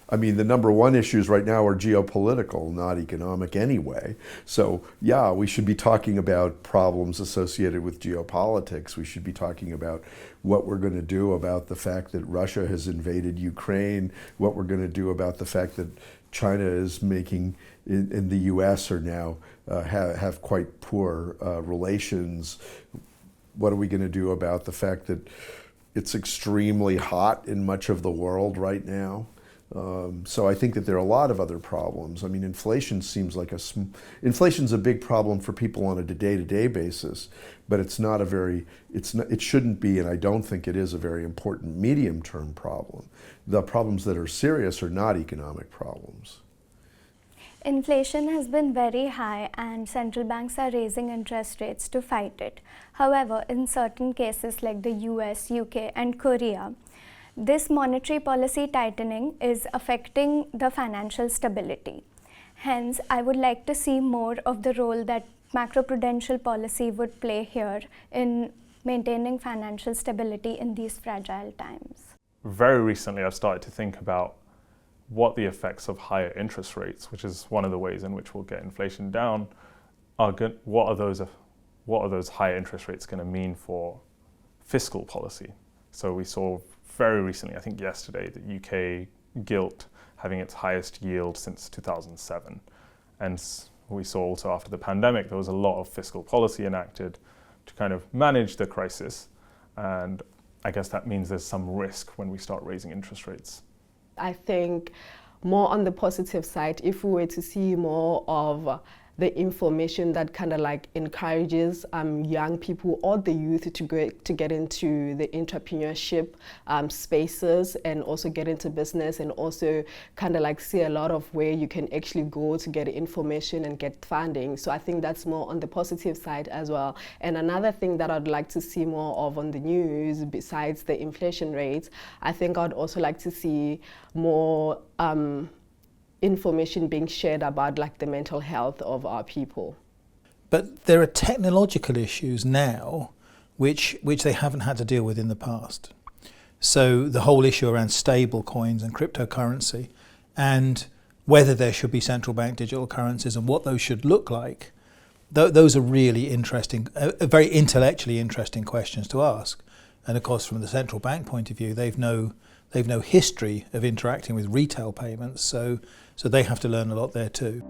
I mean, the number one issues right now are geopolitical, not economic anyway. So yeah, we should be talking about problems associated with geopolitics. We should be talking about what we're going to do about the fact that Russia has invaded Ukraine, what we're going to do about the fact that China is making, in the US are now, have quite poor relations. What are we going to do about the fact that it's extremely hot in much of the world right now? So I think that there are a lot of other problems. I mean, inflation seems like inflation's a big problem for people on a day-to-day basis, but it's not a very, it shouldn't be, and I don't think it is a very important medium-term problem. The problems that are serious are not economic problems. Inflation has been very high and central banks are raising interest rates to fight it. However, in certain cases like the US, UK and Korea, this monetary policy tightening is affecting the financial stability. Hence, I would like to see more of the role that macroprudential policy would play here in maintaining financial stability in these fragile times. Very recently, I've started to think about what the effects of higher interest rates, which is one of the ways in which we'll get inflation down, are good. What are those higher interest rates going to mean for fiscal policy? So we saw very recently, I think yesterday, the UK gilt having its highest yield since 2007. And we saw also after the pandemic, there was a lot of fiscal policy enacted to kind of manage the crisis. And I guess that means there's some risk when we start raising interest rates. I think more on the positive side, if we were to see more of the information that kind of like encourages young people or the youth to get into the entrepreneurship spaces and also get into business, and also kind of like see a lot of where you can actually go to get information and get funding. So I think that's more on the positive side as well. And another thing that I'd like to see more of on the news, besides the inflation rates, I think I'd also like to see more information being shared about like the mental health of our people. But there are technological issues now which they haven't had to deal with in the past. So the whole issue around stable coins and cryptocurrency, and whether there should be central bank digital currencies and what those should look like, those are really interesting, very intellectually interesting questions to ask. And of course, from the central bank point of view, they've no history of interacting with retail payments, so they have to learn a lot there too.